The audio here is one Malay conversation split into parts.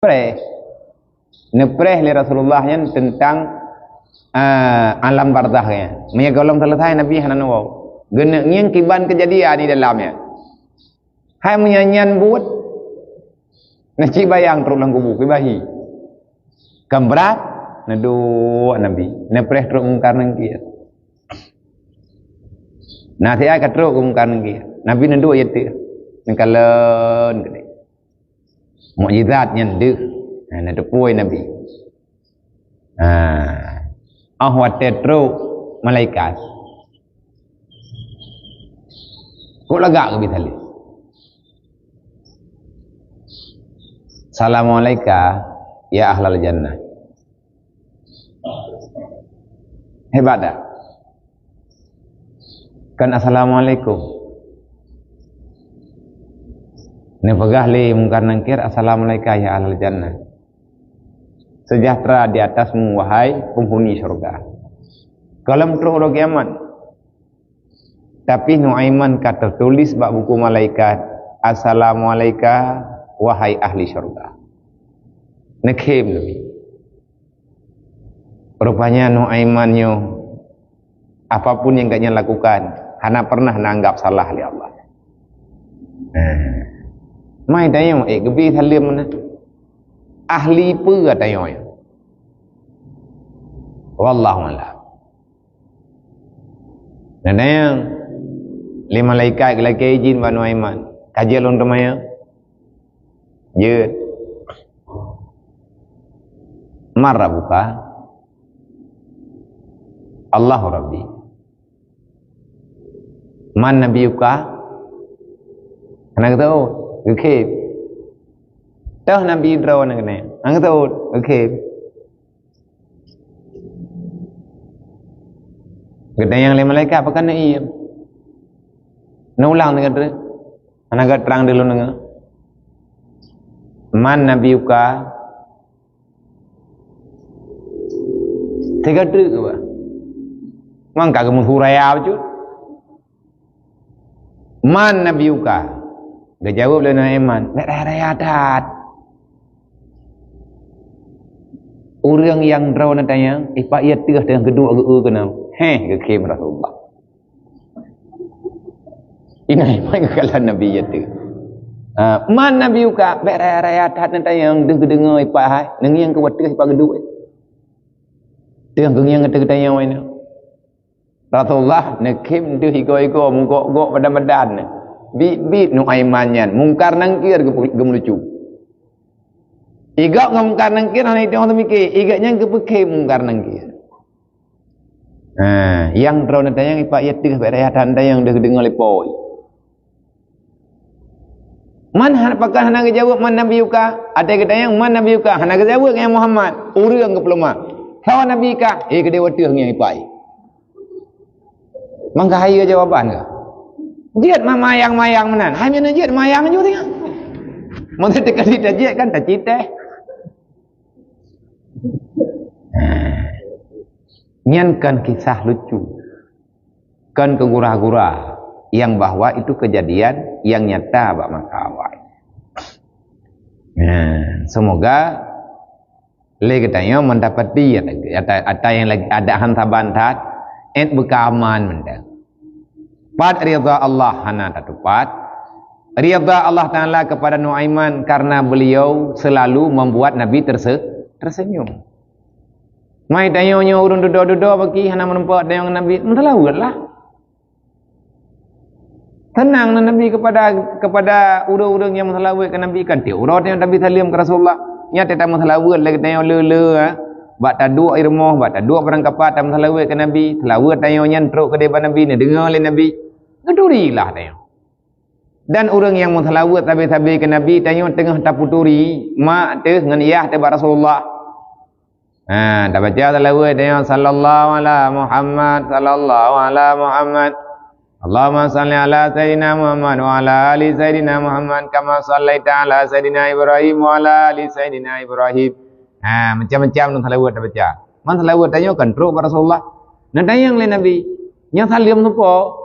Nepreh li Rasulullah yang tentang alam barzahnya. Maya golong selesai Nabi hanan wau. Gena ngiang kiban kejadian di dalamnya. Hai menyanyian buat nasi bayang terus lang kubu kibahi. Kambrat nadu Nabi. Nepreh terus mungkar nang kia. Nah ti ai katru mungkar nang kia. Nabi nadu ayat tu. Nengkalen gede. Mukjizat nyenduk. Nah depui Nabi. Ahwat tetru malaikat. Kok lagak ke bitali. Assalamualaikum ya ahlal jannah. Hebat tak? Kan assalamualaikum. Ni pegah li mungkar nangkir assalamualaikum ya ahlal jannah. Sejahtera di atasmu wahai penghuni syurga. Kalam teruk kiamat. Tapi Nuaiman kata tertulis bak buku malaikat assalamualaikum wahai ahli syurga. Nekim lebih. Rupanya Nuaiman yo apapun yang gaknya lakukan, hana pernah nanggap salah oleh Allah. Mai tayong gebi salim mana? Ahli pe tayong. Wallahu a'lam. Dan yang lima malaikat lagi izin Banu Aiman. Kajian lon temaya. Je. Marra buka. Allahu Rabbi. Man nabiyuka? Anak tahu. Okay. Tahu Nabi Ibrahim nak kena. Angkat tahu. Okay. Kita yang lima malaikat apa kena iya? Nulang dengan tu. Anak terang dulu dengan. Man Nabi Uka. Tiga tu ke apa? Mangkak kamu suraya apa tu? Man Nabi Uka. Dia jawab oleh Nuaiman, nak raya adat. Orang yang draw nak tanya, pak ia tengah dengan kedua ke kena. Ke kim Rasulullah. Ini apa kekalahan Nabi itu? Man Nabi uka, nak raya adat nak tanya, dengar pak hai, nengi yang kuat tengah pak kedua. Tengah yang kata tanya ini. Rasulullah nak kim tu hiko mungkok badan-badan. Bit Nuaiman nyan mungkar nangkir gemelucu. Igak mungkar nangkir hanya itu orang mikir, igaknya kepeke mungkar nangkir. Yang terus nanti yang ipak yatir beraya tanda yang dah dengar lepoi. Man pakai hana jawab man Nabi Yuka, ada kita yang man Nabi Yuka, hana jawab yang Muhammad, urang ke pelama. Kawan Nabi Yuka, kedua tuh yang ipai. Mangga hai jawaban ke? Jiat mayang-mayang menan. Hai mana jiat mayang juga tengok. Mesti tekan kita jiat kan tak cita. Nyankan kisah lucu. Kan kegurah-gurah yang bahwa itu kejadian yang nyata bak makawai. Semoga le katanya mendapat dia ada yang lagi ada hantabantat bekaman mendang. Pat ridha Allah hana tatupat. Ridha Allah Ta'ala kepada Nuaiman karena beliau selalu membuat Nabi tersenyum. Mai tanya-nya urun duduk-duduk bagi hana menempah dengan Nabi. Mentelawatlah. Tenang Nabi kepada urang-urang yang mentelawat ke Nabi kan. Urang yang Nabi salim ke Rasulullah. Nyata tak mentelawat lagi tanya le-le. Bak taduk irmoh, bak taduk perang kapat tak mentelawat ke Nabi. Telawat tanya-nya teruk ke depan Nabi. Dengar oleh Nabi. Kedurilah tanya. Dan orang yang mentelawat tabi-tabi ke Nabi tanya tengah taputuri mak tu dengan iyah tiba Rasulullah. Dah baca telawat tanya sallallahu ala Muhammad sallallahu ala Muhammad. Allahumma salli ala sayyidina Muhammad wa ala ali sayyidina Muhammad kama sallaita ala sayyidina Ibrahim wa ala ali sayyidina Ibrahim. Macam-macam nak telawat dah baca. Man telawat tanya kan teruk Rasulullah. Nak tanya oleh Nabi. Yang salim tu po.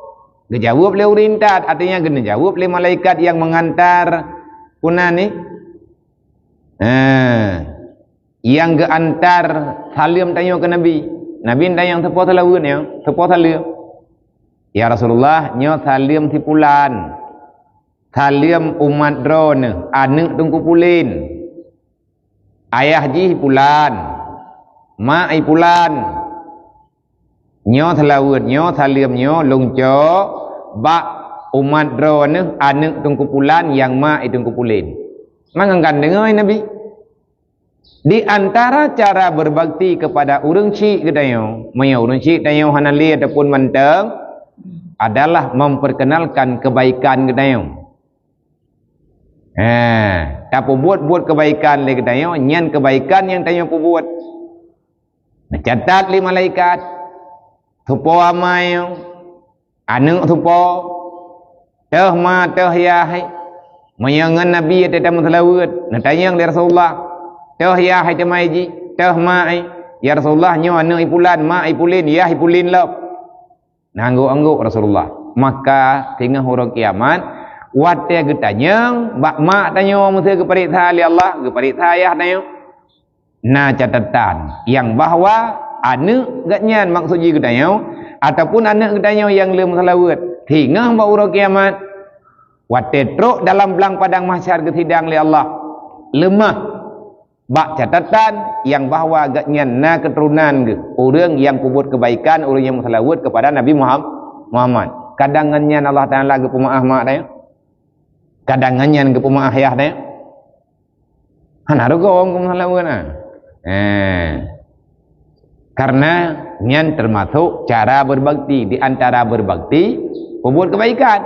Dia jawab oleh urintat, artinya kena jawab oleh malaikat yang mengantar punah ni Yang ke antar salim tanya ke Nabi. Nabi tanya tepo salawat nya, tepo salim. Ya Rasulullah, nyo salim si pulan. Salim umat drone, anak tungku pulin. Ayah ji pulan. Mak ai pulan. Nyo salawat nyo salim nyo lungco ba umat drone anak tungku pulan yang mak ai tungku pulin. Mangangkan dengar Nabi. Di antara cara berbakti kepada urang cik kedayo, maya urang cik dayo hanali ataupun manteng adalah memperkenalkan kebaikan kedayo. Tak buat kebaikan le kedayo, nyan kebaikan yang dayo buat. Catat li malaikat. Tupo amai anu tupo teh ma teh yah mayangan Nabi ada mutlawat natayang li Rasulullah teh yah ai mai ji teh ma ai ya Rasulullah nyo anu ipulan ma ipulin ya ipulin lop nanggo Rasulullah. Maka tengah huruf kiamat wate getanyang bak mak tanyo mesti keperintah li Allah keperintah ayah tanyo na catatan yang bahwa anak gatnyan maksud ji kedayo ataupun anak kedayo yang lem salawat hingga baura kiamat wate truk dalam belang padang mahsyar ketidang li Allah lemah bak catatan yang bahwa gatnyan na keturunan ke orang yang kubut kebaikan orang yang salawat kepada Nabi Muhammad kadangannya Allah Taala ke pemaaf mak dayo kadangannya ke pemaaf ayah dayo hana rugo wong salawat karena nyan termasuk cara berbakti di antara berbakti membuat kebaikan.